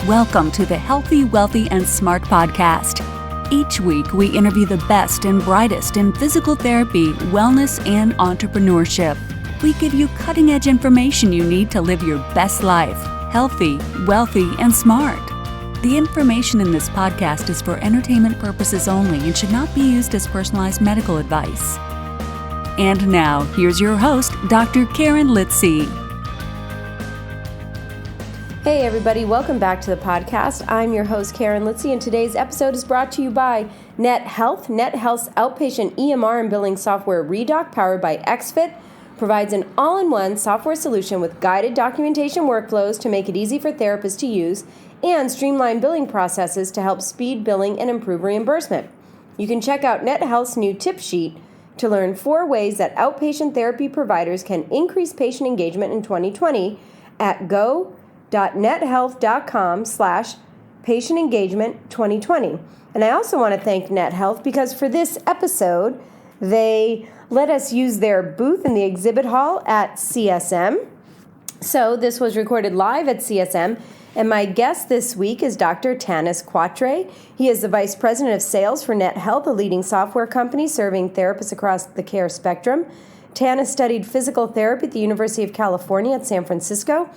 Welcome to the Healthy, Wealthy, and Smart podcast. Each week, we interview the best and brightest in physical therapy, wellness, and entrepreneurship. We give you cutting-edge information you need to live your best life, healthy, wealthy, and smart. The information in this podcast is for entertainment purposes only and should not be used as personalized medical advice. And now, here's your host, Dr. Karen Litzy. Hey everybody, welcome back to the podcast. I'm your host, Karen Litzy, and today's episode is brought to you by NetHealth. NetHealth's outpatient EMR and billing software Redoc, powered by XFit, provides an all-in-one software solution with guided documentation workflows to make it easy for therapists to use and streamline billing processes to help speed billing and improve reimbursement. You can check out NetHealth's new tip sheet to learn 4 ways that outpatient therapy providers can increase patient engagement in 2020 at go.nethealth.com/patient engagement 2020. And I also want to thank NetHealth because for this episode, they let us use their booth in the exhibit hall at CSM. So this was recorded live at CSM. And my guest this week is Dr. Tannus Quatre. He is the Vice President of Sales for NetHealth, a leading software company serving therapists across the care spectrum. Tannus studied physical therapy at the University of California at San Francisco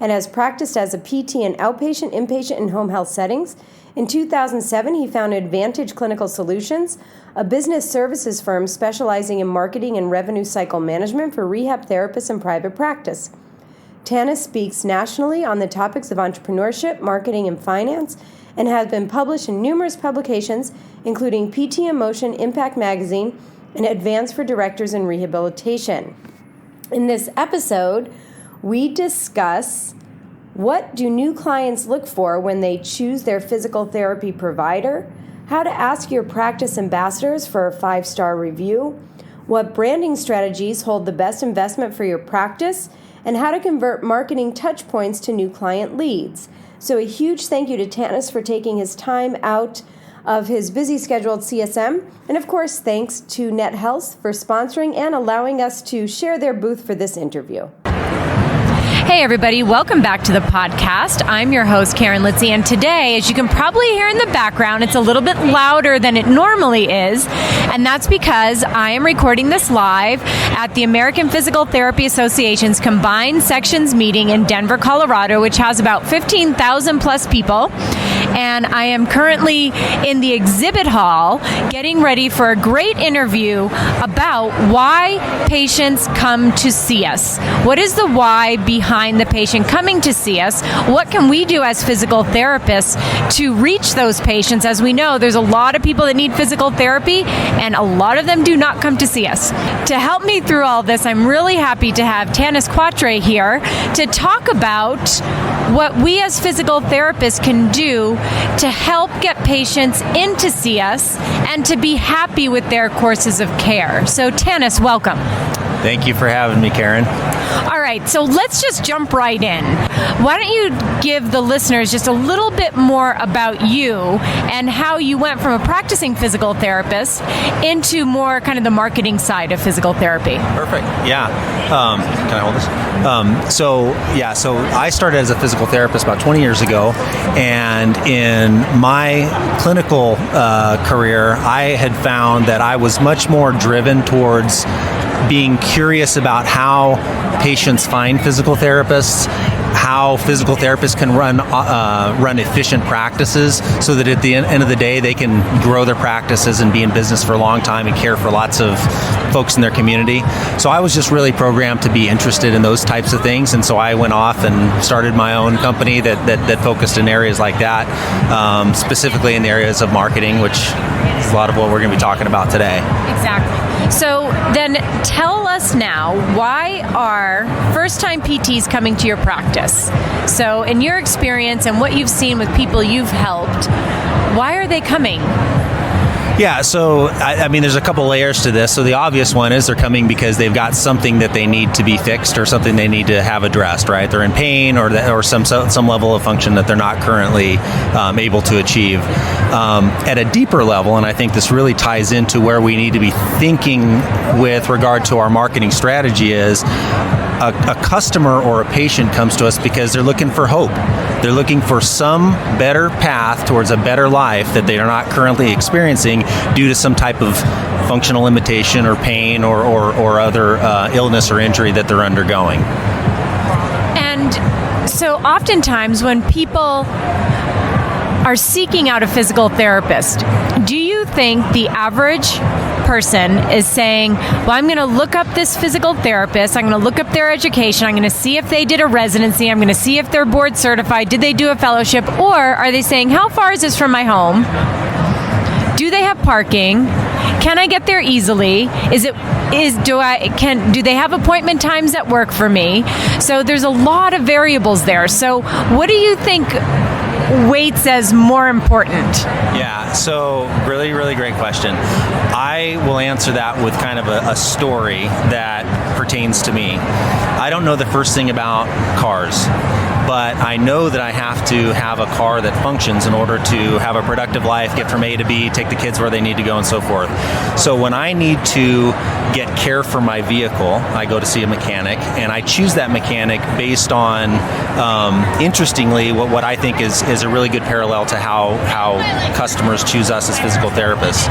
and has practiced as a PT in outpatient, inpatient, and home health settings. In 2007, he founded Advantage Clinical Solutions, a business services firm specializing in marketing and revenue cycle management for rehab therapists and private practice. Tannus speaks nationally on the topics of entrepreneurship, marketing, and finance, and has been published in numerous publications, including PT in Motion, Impact Magazine, and Advance for Directors in Rehabilitation. In this episode, we discuss what do new clients look for when they choose their physical therapy provider, how to ask your practice ambassadors for a 5-star review, what branding strategies hold the best investment for your practice, and how to convert marketing touchpoints to new client leads. So a huge thank you to Tannus for taking his time out of his busy schedule at CSM. And of course, thanks to NetHealth for sponsoring and allowing us to share their booth for this interview. Hey everybody, welcome back to the podcast. I'm your host, Karen Litzy, and today, as you can probably hear in the background, it's a little bit louder than it normally is, and that's because I am recording this live at the American Physical Therapy Association's Combined Sections Meeting in Denver, Colorado, which has about 15,000 plus people, and I am currently in the exhibit hall getting ready for a great interview about why patients come to see us. What is the why behind the patient coming to see us? What can we do as physical therapists to reach those patients? As we know, there's a lot of people that need physical therapy, and a lot of them do not come to see us. To help me through all this, I'm really happy to have Tannus Quatre here to talk about what we as physical therapists can do to help get patients in to see us and to be happy with their courses of care. So Tannus, welcome. Thank you for having me, Karen. All right, so let's just jump right in. Why don't you give the listeners just a little bit more about you and how you went from a practicing physical therapist into more kind of the marketing side of physical therapy? Perfect. Yeah. Can I hold this? So I started as a physical therapist about 20 years ago, and in my clinical career, I had found that I was much more driven towards being curious about how patients find physical therapists, how physical therapists can run efficient practices so that at the end of the day they can grow their practices and be in business for a long time and care for lots of folks in their community. So I was just really programmed to be interested in those types of things, and so I went off and started my own company that focused in areas like that, specifically in the areas of marketing, which is a lot of what we're going to be talking about today. Exactly. So then tell us now, why are first-time PTs coming to your practice? So in your experience and what you've seen with people you've helped, why are they coming? Yeah, so I mean, there's a couple layers to this. So the obvious one is they're coming because they've got something that they need to be fixed or something they need to have addressed, right? They're in pain or some level of function that they're not currently able to achieve. At a deeper level, and I think this really ties into where we need to be thinking with regard to our marketing strategy, is a customer or a patient comes to us because they're looking for hope. They're looking for some better path towards a better life that they are not currently experiencing due to some type of functional limitation or pain or other illness or injury that they're undergoing. And so oftentimes when people are seeking out a physical therapist, do you think the average person is saying, well, I'm going to look up this physical therapist, I'm going to look up their education, I'm going to see if they did a residency, I'm going to see if they're board certified, did they do a fellowship, or are they saying, how far is this from my home? Do they have parking? Can I get there easily? Do they have appointment times that work for me? So there's a lot of variables there. So what do you think weights as more important? Yeah, so really, really great question. I will answer that with kind of a story that pertains to me. I don't know the first thing about cars, but I know that I have to have a car that functions in order to have a productive life, get from A to B, take the kids where they need to go, and so forth. So when I need to get care for my vehicle, I go to see a mechanic, and I choose that mechanic based on, interestingly, what I think is a really good parallel to how customers choose us as physical therapists.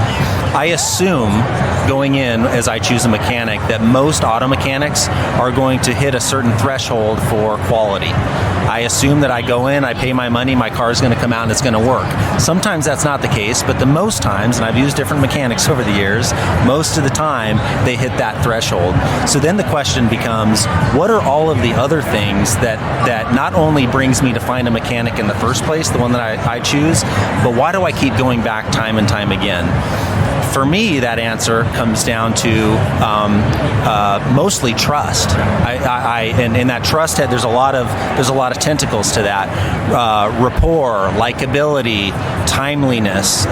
I assume going in as I choose a mechanic that most auto mechanics are going to hit a certain threshold for quality. I assume that I go in, I pay my money, my car is going to come out and it's going to work. Sometimes that's not the case, but the most times, and I've used different mechanics over the years, most of the time they hit that threshold. So then the question becomes, what are all of the other things that not only brings me to find a mechanic in the first place, the one that I choose, but why do I keep going back time and time again? For me, that answer comes down to mostly trust. And in that trust head, there's a lot of tentacles to that. Rapport, likability, timeliness,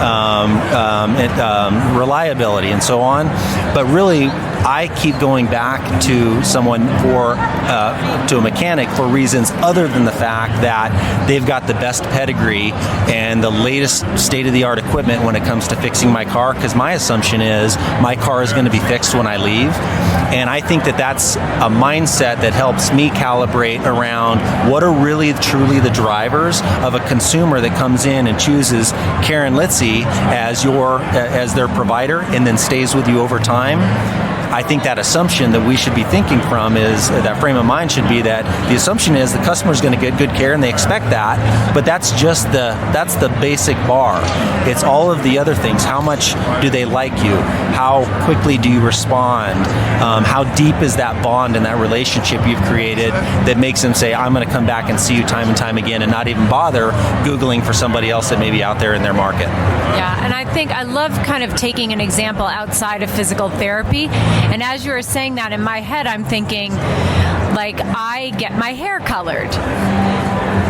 reliability, and so on. But really, I keep going back to someone to a mechanic for reasons other than the fact that they've got the best pedigree and the latest state-of-the-art equipment when it comes to fixing my car, because my assumption is my car is going to be fixed when I leave. And I think that that's a mindset that helps me calibrate around what are really truly the drivers of a consumer that comes in and chooses Karen Litzy as their provider and then stays with you over time. I think that assumption that we should be thinking from is that frame of mind should be that the assumption is the customer is going to get good care and they expect that, but that's the basic bar. It's all of the other things. How much do they like you? How quickly do you respond? How deep is that bond and that relationship you've created that makes them say, I'm going to come back and see you time and time again and not even bother Googling for somebody else that may be out there in their market. Yeah, and I think I love kind of taking an example outside of physical therapy. And as you were saying that, in my head, I'm thinking, like, I get my hair colored.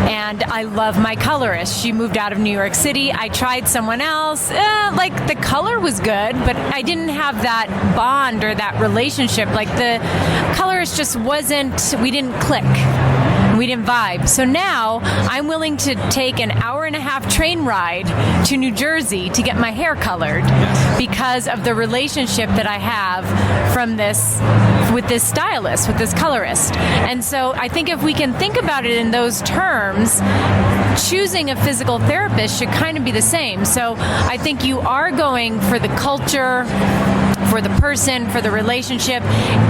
And I love my colorist. She moved out of New York City. I tried someone else. The color was good, but I didn't have that bond or that relationship. Like, the colorist just we didn't click. We didn't vibe. So now I'm willing to take an hour-and-a-half train ride to New Jersey to get my hair colored because of the relationship that I have with this stylist, with this colorist. And so I think if we can think about it in those terms, choosing a physical therapist should kind of be the same. So I think you are going for the culture, for the person, for the relationship,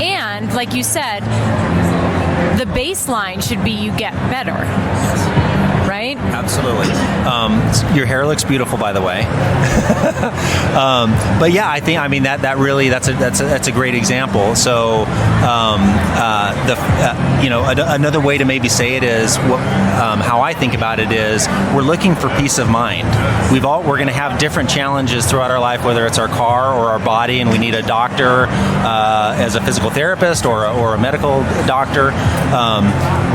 and like you said, the baseline should be you get better, right? Absolutely. Your hair looks beautiful, by the way. But yeah, that's a great example. So another way to maybe say it is how I think about it is we're looking for peace of mind. We're going to have different challenges throughout our life, whether it's our car or our body, and we need a doctor as a physical therapist or a medical doctor.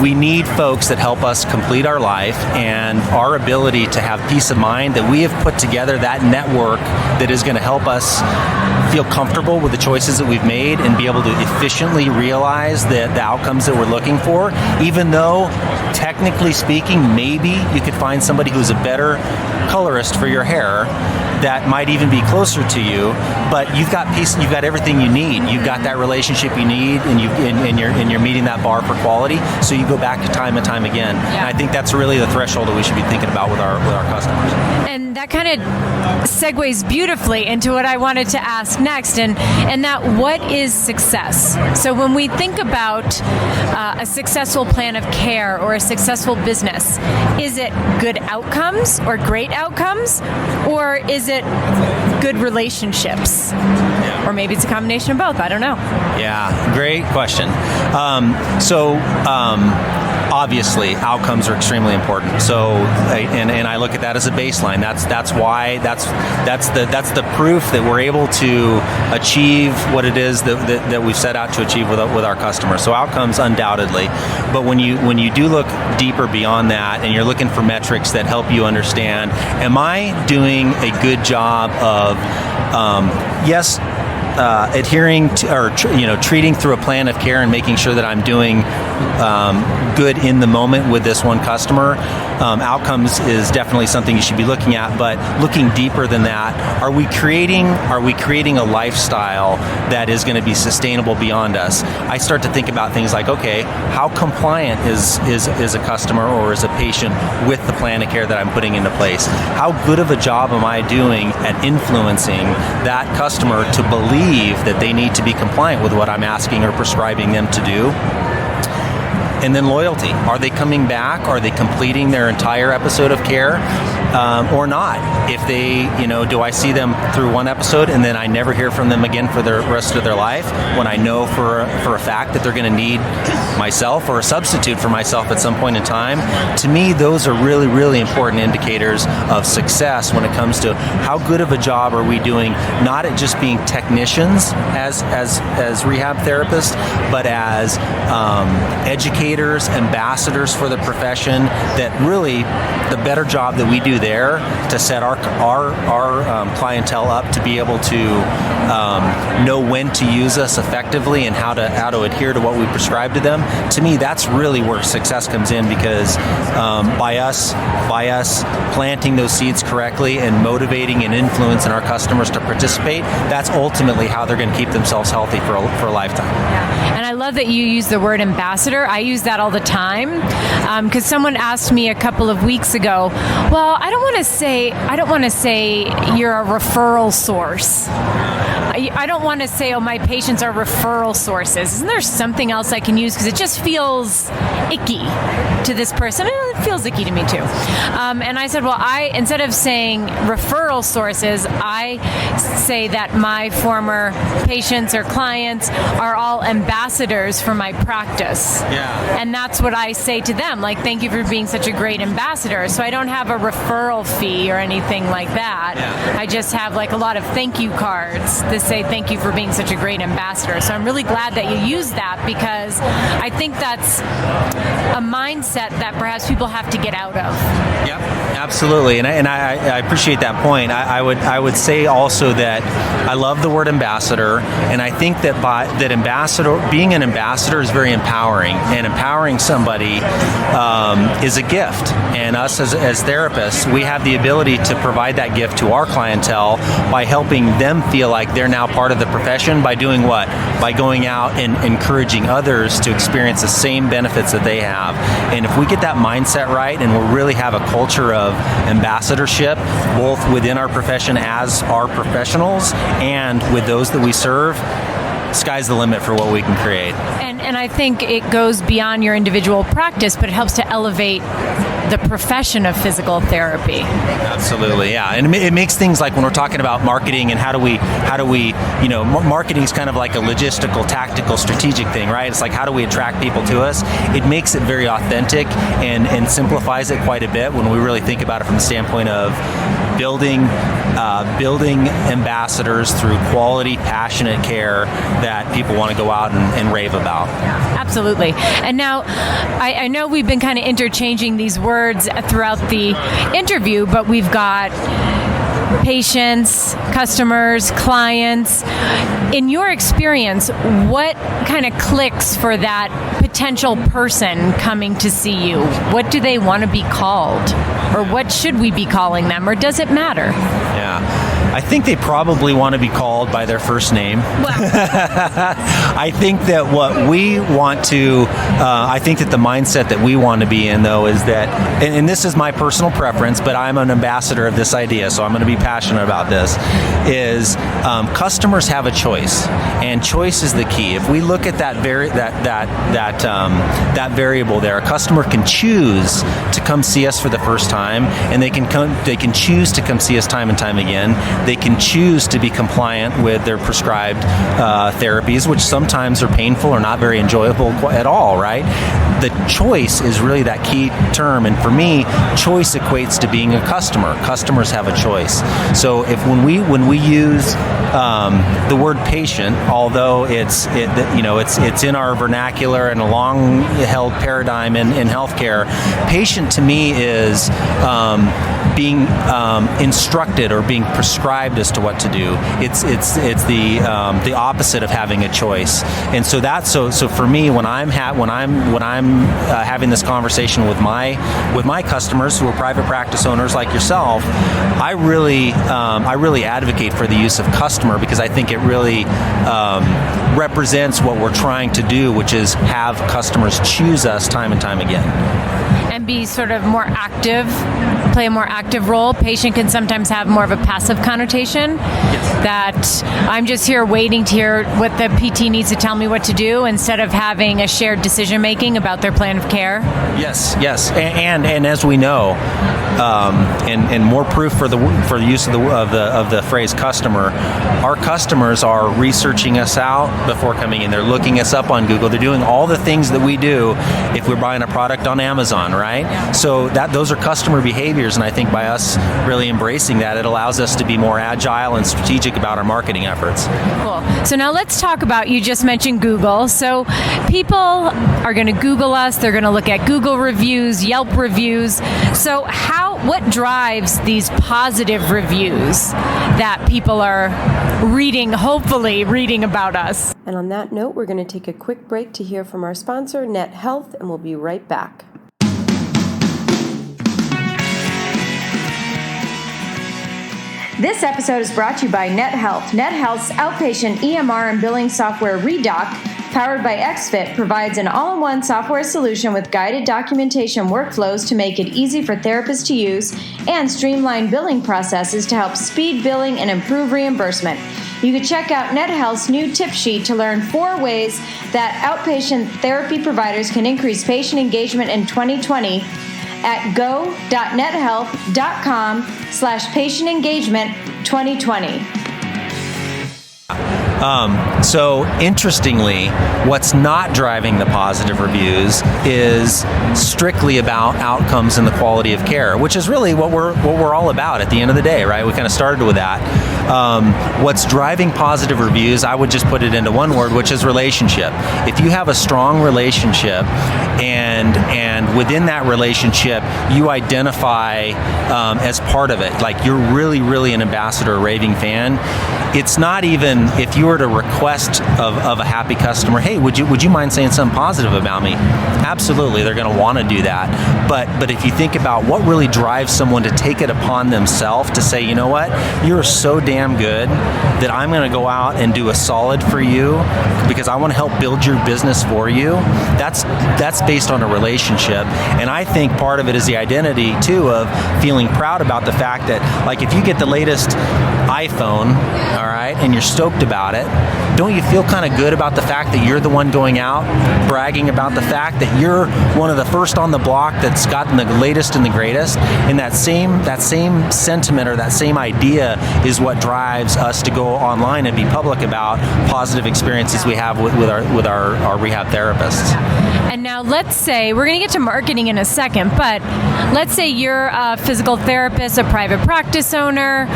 We need folks that help us complete our life, and our ability to have peace of mind that we have put together that network that is going to help us feel comfortable with the choices that we've made and be able to efficiently realize the outcomes that we're looking for, even though technically speaking, maybe you could find somebody who's a better colorist for your hair that might even be closer to you, but you've got everything you need. You've got that relationship you need, and you're meeting that bar for quality. So you go back time and time again. Yeah. And I think that's really the threshold that we should be thinking about with our customers. And that kind of segues beautifully into what I wanted to ask next, and that what is success? So when we think about a successful plan of care or a successful business, is it good outcomes or great outcomes, or is it good relationships? Yeah. Or maybe it's a combination of both. I don't know. Yeah, great question. Obviously, outcomes are extremely important. So, and I look at that as a baseline. That's the proof that we're able to achieve what it is that we've set out to achieve with our customers. So, outcomes undoubtedly. But when you do look deeper beyond that, and you're looking for metrics that help you understand, am I doing a good job of adhering to, or treating through a plan of care and making sure that I'm doing good in the moment with this one customer. Outcomes is definitely something you should be looking at, but looking deeper than that, are we creating a lifestyle that is going to be sustainable beyond us? I start to think about things like, okay, how compliant is a customer or is a patient with the plan of care that I'm putting into place? How good of a job am I doing at influencing that customer to believe that they need to be compliant with what I'm asking or prescribing them to do? And then loyalty. Are they coming back? Are they completing their entire episode of care or not? If they, do I see them through one episode and then I never hear from them again for the rest of their life, when I know for a fact that they're going to need myself or a substitute for myself at some point in time? To me, those are really, really important indicators of success when it comes to how good of a job are we doing, not at just being technicians as rehab therapists, but as educators, ambassadors for the profession, that really the better job that we do there to set our clientele up to be able to know when to use us effectively and how to adhere to what we prescribe to them. To me, that's really where success comes in, because by us planting those seeds correctly and motivating and influencing our customers to participate, that's ultimately how they're going to keep themselves healthy for a lifetime. Yeah. And I love that you use the word ambassador. I use that all the time, because someone asked me a couple of weeks ago, well, I don't want to say you're a referral source. I don't want to say, oh, my patients are referral sources. Isn't there something else I can use? Because it just feels icky to this person. It feels icky to me too. And I said, well, instead of saying referral sources, I say that my former patients or clients are all ambassadors for my practice. Yeah. And that's what I say to them, like, thank you for being such a great ambassador. So I don't have a referral fee or anything like that. Yeah. I just have like a lot of thank you cards that say thank you for being such a great ambassador. So I'm really glad that you use that, because I think that's a mindset that perhaps people have to get out of. Yep, absolutely, and I appreciate that point. I would say also that I love the word ambassador, and I think that being an ambassador is very empowering, and empowering somebody is a gift. And us as therapists, we have the ability to provide that gift to our clientele by helping them feel like they're now part of the profession by doing what? By going out and encouraging others to experience the same benefits that they have. And if we get that mindset right, and we really have a culture of ambassadorship, both within our profession as our professionals and with those that we serve, sky's the limit for what we can create. And I think it goes beyond your individual practice, but it helps to elevate the profession of physical therapy. Absolutely, yeah. And it makes things like when we're talking about marketing and how do we, marketing is kind of like a logistical, tactical, strategic thing, right? It's like, how do we attract people to us? It makes it very authentic and simplifies it quite a bit when we really think about it from the standpoint of building ambassadors through quality, passionate care that people want to go out and rave about. Absolutely. And now, I know we've been kind of interchanging these words throughout the interview, but we've got patients, customers, clients. In your experience, what kind of clicks for that potential person coming to see you? What do they want to be called? Or what should we be calling them? Or does it matter? Yeah. I think they probably want to be called by their first name. I think that what we want to, I think that the mindset that we want to be in, though, is that, and this is my personal preference, but I'm an ambassador of this idea, so I'm going to be passionate about this, is customers have a choice, and choice is the key. If we look at that variable there, a customer can choose to come see us for the first time, and they can choose to come see us time and time again. They can choose to be compliant with their prescribed therapies, which sometimes are painful or not very enjoyable at all, right? The choice is really that key term, and for me, choice equates to being a customer. Customers have a choice. So when we use the word patient, although it's in our vernacular and a long-held paradigm in healthcare, patient to me is being instructed or being prescribed as to what to do. It's the opposite of having a choice. And so so for me, when I'm having this conversation with my customers who are private practice owners like yourself, I really advocate for the use of customer, because I think it really represents what we're trying to do, which is have customers choose us time and time again. And be sort of more active, play a more active role. Patient can sometimes have more of a passive connotation. Yes. That I'm just here waiting to hear what the PT needs to tell me what to do, instead of having a shared decision making about their plan of care. Yes, and as we know, and more proof for the use of the phrase customer. Our customers are researching us out before coming in. They're looking us up on Google. They're doing all the things that we do if we're buying a product on Amazon, right? Yeah. So those are customer behaviors, and I think by us really embracing that, it allows us to be more agile and strategic about our marketing efforts. Cool. So now let's talk about, you just mentioned Google. So people are going to Google us. They're going to look at Google reviews, Yelp reviews. So what drives these positive reviews that people are hopefully reading about us? And on that note, we're going to take a quick break to hear from our sponsor, Net Health, and we'll be right back. This episode is brought to you by Net Health. Net Health's outpatient EMR and billing software Redoc, powered by XFit, provides an all-in-one software solution with guided documentation workflows to make it easy for therapists to use, and streamlined billing processes to help speed billing and improve reimbursement. You can check out NetHealth's new tip sheet to learn 4 ways that outpatient therapy providers can increase patient engagement in 2020 at go.nethealth.com/patient engagement 2020. So interestingly, what's not driving the positive reviews is strictly about outcomes and the quality of care, which is really what we're all about at the end of the day, right? We kind of started with that. What's driving positive reviews, I would just put it into one word, which is relationship. If you have a strong relationship and within that relationship you identify as part of it, like you're really, really an ambassador, a raving fan, it's not even, if you were to request of a happy customer, hey, would you mind saying something positive about me? Absolutely, they're going to want to do that. But if you think about what really drives someone to take it upon themselves to say, you know what, you're so damn good that I'm going to go out and do a solid for you because I want to help build your business for you, that's based on a relationship. And I think part of it is the identity too of feeling proud about the fact that, like, if you get the latest iPhone, all right, and you're stoked about it, don't you feel kind of good about the fact that you're the one going out bragging about the fact that you're one of the first on the block that's gotten the latest and the greatest? And that same sentiment or that same idea is what drives us to go online and be public about positive experiences we have with our rehab therapists. And now let's say, we're going to get to marketing in a second, but let's say you're a physical therapist, a private practice owner,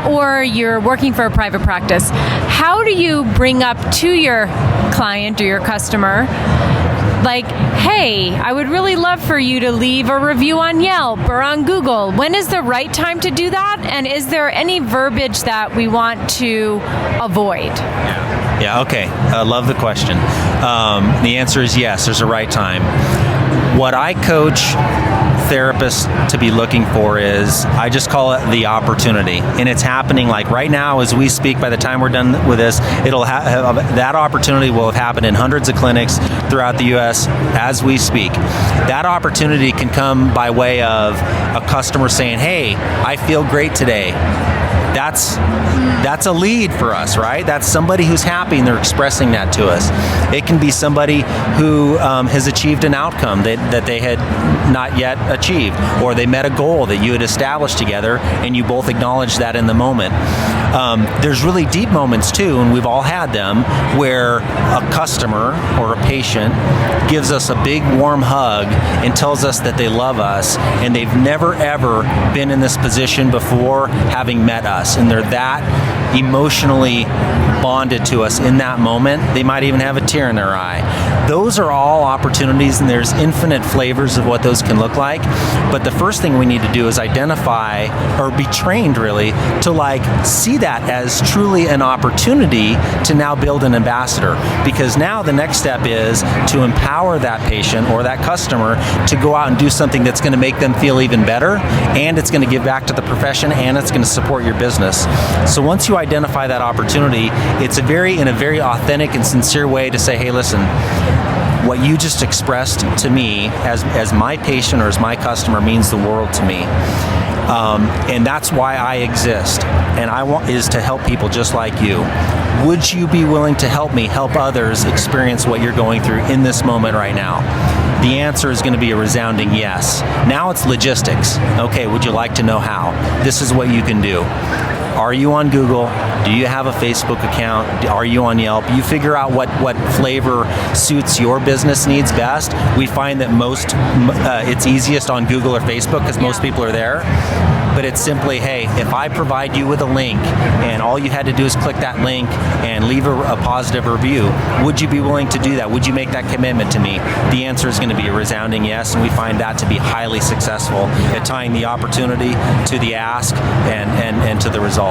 or you're working for a private practice. How do you bring up to your client or your customer like, hey, I would really love for you to leave a review on Yelp or on Google. When is the right time to do that? And is there any verbiage that we want to avoid? Yeah, okay. I love the question. The answer is yes, there's a right time. What I coach therapists to be looking for is, I just call it the opportunity. And it's happening like right now as we speak. By the time we're done with this, that opportunity will have happened in hundreds of clinics throughout the U.S. as we speak. That opportunity can come by way of a customer saying, hey, I feel great today. That's a lead for us, right? That's somebody who's happy and they're expressing that to us. It can be somebody who has achieved an outcome that they had not yet achieved, or they met a goal that you had established together and you both acknowledged that in the moment. There's really deep moments too, and we've all had them, where a customer or a patient gives us a big warm hug and tells us that they love us and they've never ever been in this position before, having met us, and they're that emotionally bonded to us in that moment. They might even have a tear in their eye. Those are all opportunities, and there's infinite flavors of what those can look like. But the first thing we need to do is identify, or be trained really, to see that as truly an opportunity to now build an ambassador. Because now the next step is to empower that patient or that customer to go out and do something that's going to make them feel even better, and it's going to give back to the profession, and it's going to support your business. So once you identify that opportunity, it's in a very authentic and sincere way to say, hey, listen, what you just expressed to me as my patient or as my customer means the world to me. And that's why I exist. And I want is to help people just like you. Would you be willing to help me help others experience what you're going through in this moment right now? The answer is going to be a resounding yes. Now it's logistics. Okay, would you like to know how? This is what you can do. Are you on Google? Do you have a Facebook account? Are you on Yelp? You figure out what flavor suits your business needs best. We find that it's easiest on Google or Facebook because most people are there. But it's simply, hey, if I provide you with a link and all you had to do is click that link and leave a positive review, would you be willing to do that? Would you make that commitment to me? The answer is going to be a resounding yes, and we find that to be highly successful at tying the opportunity to the ask and to the result.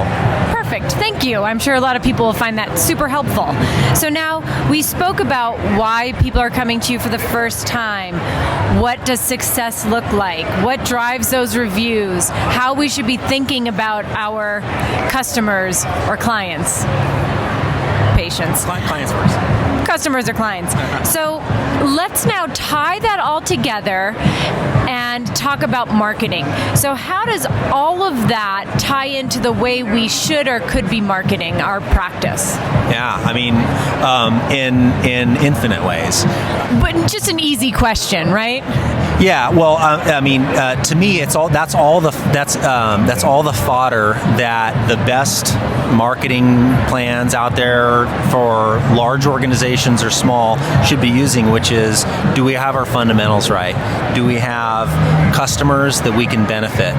Perfect. Thank you. I'm sure a lot of people will find that super helpful. So now we spoke about why people are coming to you for the first time. What does success look like? What drives those reviews? How we should be thinking about our customers or clients? Patients. Clients first. Customers or clients. So let's now tie that all together and talk about marketing. So how does all of that tie into the way we should or could be marketing our practice? Yeah, I mean, in infinite ways. But just an easy question, right? Yeah, well, to me, that's all the fodder that the best marketing plans out there for large organizations or small should be using, which is, do we have our fundamentals right? Do we have customers that we can benefit?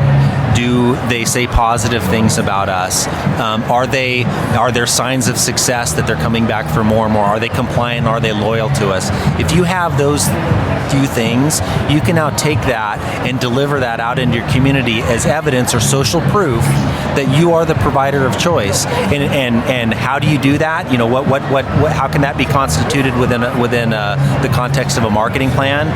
Do they say positive things about us? Are there signs of success that they're coming back for more and more? Are they compliant? Are they loyal to us? If you have those few things, you can now take that and deliver that out into your community as evidence or social proof that you are the provider of choice. And how do you do that? You know, what how can that be constituted within the context of a marketing plan?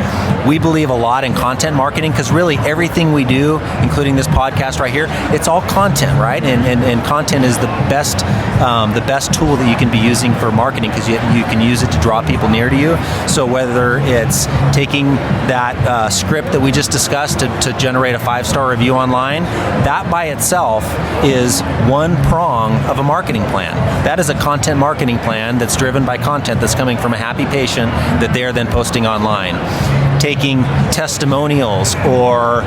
We believe a lot in content marketing, because really everything we do, including this podcast right here, it's all content, right? And content is the best tool that you can be using for marketing, because you can use it to draw people near to you. So whether it's taking that script that we just discussed to generate a 5-star review online, that by itself is one prong of a marketing plan. That is a content marketing plan that's driven by content that's coming from a happy patient that they are then posting online. taking testimonials, or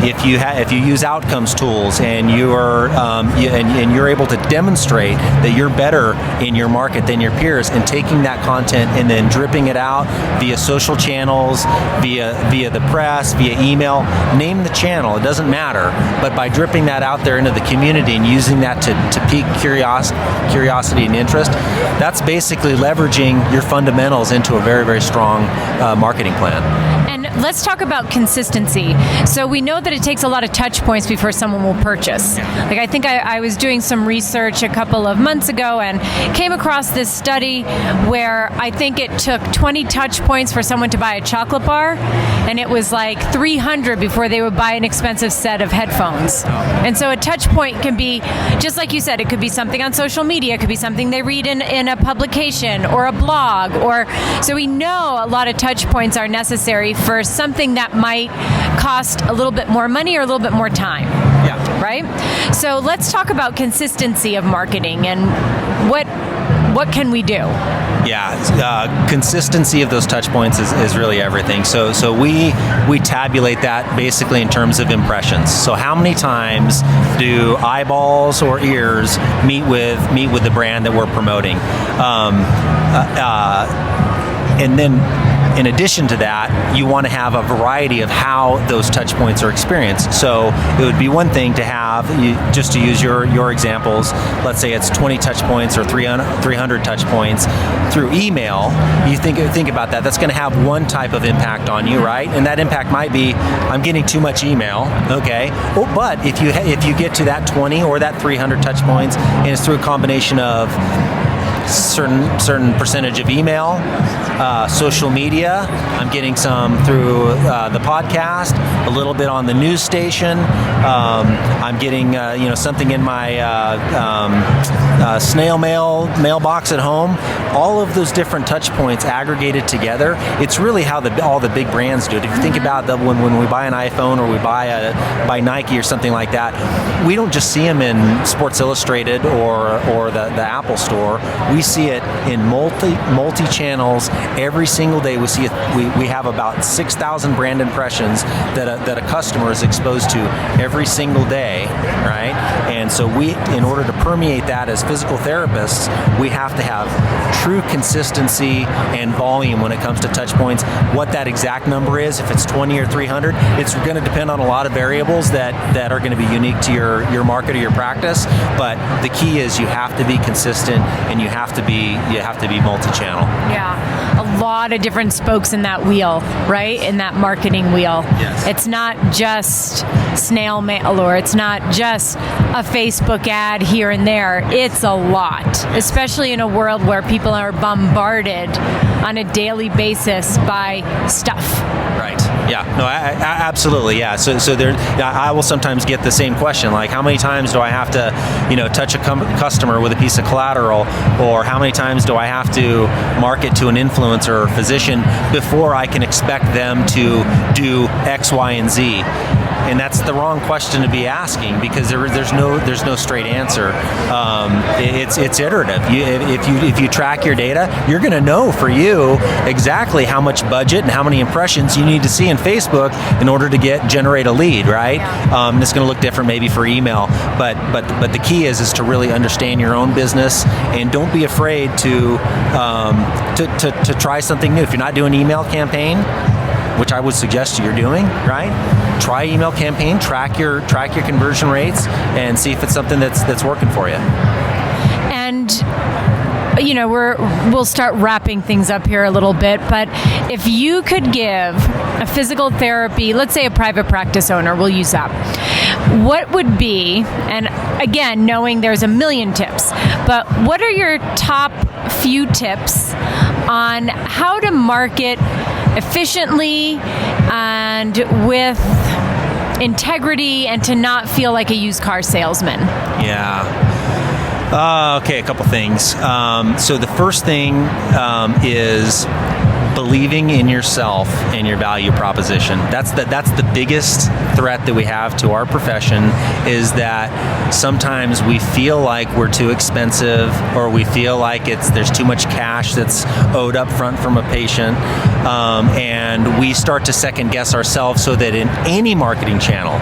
if you use outcomes tools and you're able to demonstrate that you're better in your market than your peers, and taking that content and then dripping it out via social channels, via the press, via email, name the channel, it doesn't matter, but by dripping that out there into the community and using that to pique curiosity and interest, that's basically leveraging your fundamentals into a very, very strong marketing plan. And let's talk about consistency. So we know that it takes a lot of touch points before someone will purchase. Like, I think I was doing some research a couple of months ago and came across this study where I think it took 20 touch points for someone to buy a chocolate bar, and it was like 300 before they would buy an expensive set of headphones. And so a touch point can be, just like you said, it could be something on social media, it could be something they read in a publication or a blog, so we know a lot of touch points are necessary for something that might cost a little bit more money or a little bit more time. Yeah. Right? So let's talk about consistency of marketing and what can we do? Yeah, consistency of those touch points is really everything. So we tabulate that basically in terms of impressions. So how many times do eyeballs or ears meet with the brand that we're promoting? And then, in addition to that, you want to have a variety of how those touch points are experienced. So it would be one thing to have, just to use your examples, let's say it's 20 touch points or 300 touch points through email. You think about that. That's going to have one type of impact on you, right? And that impact might be, I'm getting too much email, okay? Oh, but if you get to that 20 or that 300 touch points, and it's through a combination of certain percentage of email, social media. I'm getting some through the podcast, a little bit on the news station. I'm getting something in my snail mailbox at home. All of those different touch points aggregated together. It's really how all the big brands do it. If you think about when we buy an iPhone or we buy Nike or something like that, we don't just see them in Sports Illustrated or the Apple Store. We see it in multi channels every single day. We see it. We have about 6,000 brand impressions that a customer is exposed to every single day, right? And so in order to permeate that as physical therapists, we have to have true consistency and volume when it comes to touch points. What that exact number is, if it's 20 or 300, it's going to depend on a lot of variables that are going to be unique to your market or your practice. But the key is you have to be consistent and you have to be multi-channel. Yeah, a lot of different spokes in that wheel, right? In that marketing wheel. Yes. It's not just snail mail or it's not just a Facebook ad here and there. It's a lot, especially in a world where people are bombarded on a daily basis by stuff. Right. Yeah. No. Absolutely. Yeah. So there, I will sometimes get the same question, like how many times do I have to, touch a customer with a piece of collateral, or how many times do I have to market to an influencer or physician before I can expect them to do X, Y, and Z? And that's the wrong question to be asking, because there's no straight answer. It's iterative. If you track your data, you're going to know for you exactly how much budget and how many impressions you need to see in Facebook in order to generate a lead, right? And it's going to look different maybe for email, but the key is to really understand your own business, and don't be afraid to try something new. If you're not doing an email campaign, which I would suggest you're doing, right? Try email campaign, track your conversion rates, and see if it's something that's working for you. And we'll start wrapping things up here a little bit, but if you could give a physical therapy, let's say a private practice owner, we'll use that, what would be, and again, knowing there's a million tips, but what are your top few tips on how to market efficiently and with integrity and to not feel like a used car salesman? Yeah. Okay, a couple things. So the first thing is believing in yourself and your value proposition. That's the biggest threat that we have to our profession, is that sometimes we feel like we're too expensive, or we feel like there's too much cash that's owed up front from a patient, and we start to second guess ourselves, so that in any marketing channel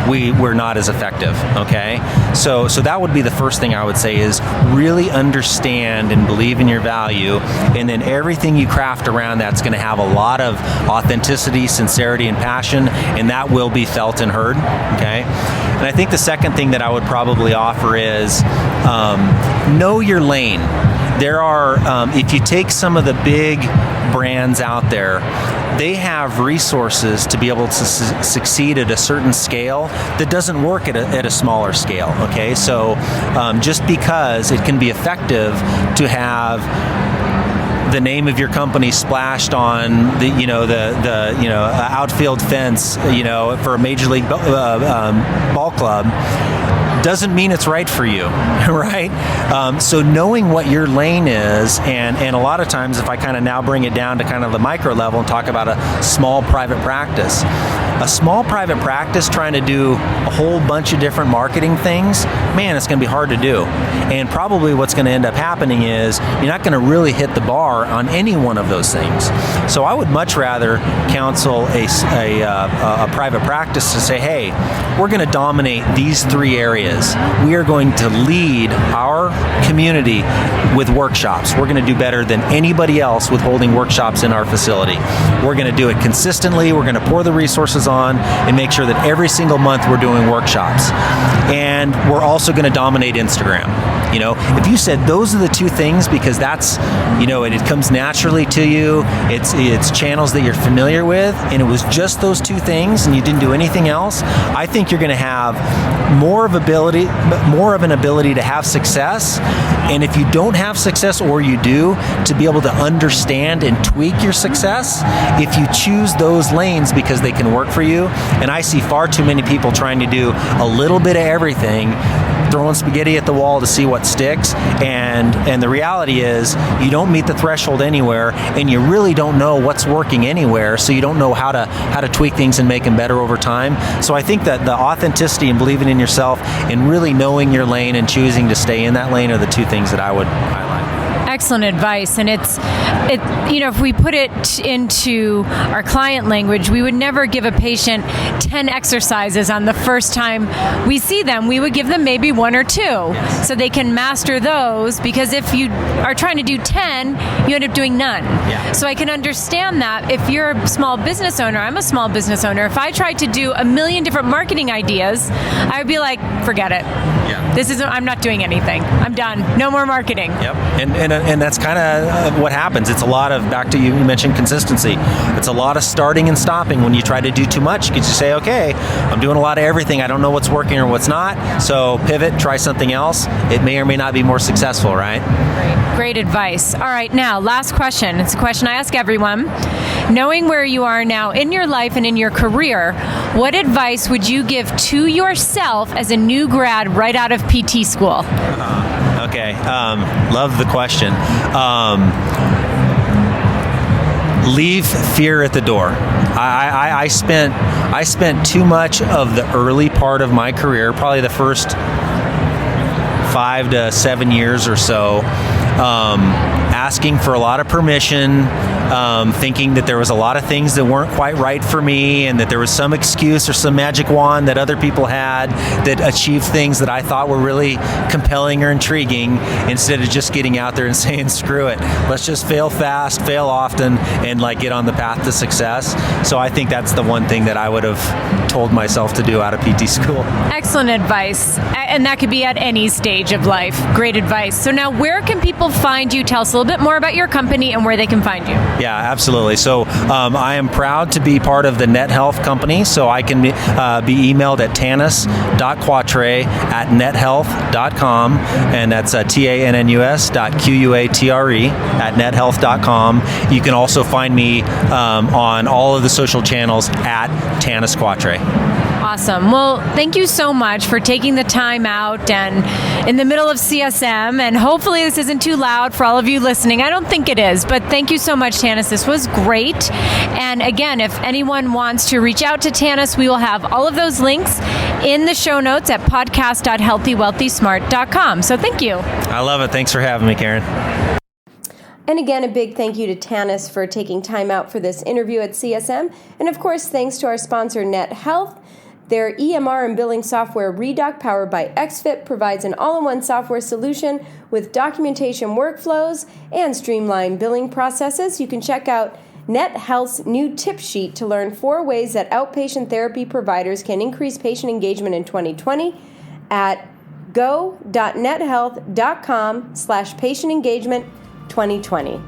we're not as effective. Okay, so that would be the first thing I would say, is really understand and believe in your value, and then everything you craft around that's going to have a lot of authenticity, sincerity, and passion, and that will be felt and heard. Okay, and I think the second thing that I would probably offer is know your lane. There are, if you take some of the big brands out there, they have resources to be able to succeed at a certain scale that doesn't work at a smaller scale. Okay, so just because it can be effective to have the name of your company splashed on the outfield fence, for a major league ball club, doesn't mean it's right for you, right? So knowing what your lane is, and a lot of times, if I kind of now bring it down to kind of the micro level and talk about a small private practice, trying to do a whole bunch of different marketing things, man, it's going to be hard to do. And probably what's going to end up happening is you're not going to really hit the bar on any one of those things. So I would much rather counsel a private practice to say, hey, we're going to dominate these three areas. We are going to lead our community with workshops. We're going to do better than anybody else with holding workshops in our facility. We're going to do it consistently. We're going to pour the resources on and make sure that every single month we're doing workshops. And we're also going to dominate Instagram. If you said those are the two things, because that's, it comes naturally to you, it's channels that you're familiar with, and it was just those two things and you didn't do anything else, I think you're going to have more of an ability to have success. And if you don't have success, or you do, to be able to understand and tweak your success if you choose those lanes, because they can work for you. And I see far too many people trying to do a little bit of everything, throwing spaghetti at the wall to see what sticks, and the reality is you don't meet the threshold anywhere, and you really don't know what's working anywhere, so you don't know how to tweak things and make them better over time. So I think that the authenticity and believing in yourself and really knowing your lane and choosing to stay in that lane are the two things that I would highlight. Excellent advice. And if we put it into our client language, we would never give a patient 10 exercises on the first time we see them. We would give them maybe one or two, so they can master those, because if you are trying to do 10, you end up doing none. Yeah. So I can understand that if you're a small business owner, I'm a small business owner, if I tried to do a million different marketing ideas, I would be like, forget it. Yeah. I'm not doing anything. I'm done. No more marketing. Yep. And that's kind of what happens. It's a lot of, back to you mentioned consistency. It's a lot of starting and stopping when you try to do too much, because you say, okay, I'm doing a lot of everything. I don't know what's working or what's not. So pivot, try something else. It may or may not be more successful, right? Great advice. All right, now, last question. It's a question I ask everyone. Knowing where you are now in your life and in your career, what advice would you give to yourself as a new grad right out of PT school? Okay, love the question. Leave fear at the door. I spent too much of the early part of my career, probably the first 5 to 7 years or so, asking for a lot of permission, thinking that there was a lot of things that weren't quite right for me, and that there was some excuse or some magic wand that other people had that achieved things that I thought were really compelling or intriguing, instead of just getting out there and saying, screw it, let's just fail fast, fail often, and get on the path to success. So I think that's the one thing that I would have told myself to do out of PT school. Excellent advice. And that could be at any stage of life. Great advice. So now, where can people find you? Tell us a little bit more about your company and where they can find you. Yeah, absolutely. So I am proud to be part of the Net Health company. So I can be emailed at Tannus.Quatre at nethealth.com, and that's TANNUS.QUATRE at nethealth.com. You can also find me on all of the social channels at Tannus Quatre. Awesome. Well, thank you so much for taking the time out and in the middle of CSM, and hopefully this isn't too loud for all of you listening. I don't think it is, but thank you so much, Tannus. This was great. And again, if anyone wants to reach out to Tannus, we will have all of those links in the show notes at podcast.healthywealthysmart.com. So thank you. I love it. Thanks for having me, Karen. And again, a big thank you to Tannus for taking time out for this interview at CSM. And of course, thanks to our sponsor, Net Health. Their EMR and billing software, Redoc, powered by XFIT, provides an all-in-one software solution with documentation workflows and streamlined billing processes. You can check out Net Health's new tip sheet to learn 4 ways that outpatient therapy providers can increase patient engagement in 2020 at go.nethealth.com/patient engagement 2020.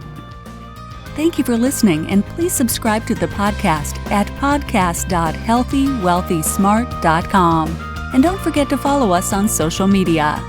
Thank you for listening, and please subscribe to the podcast at podcast.healthywealthysmart.com. And don't forget to follow us on social media.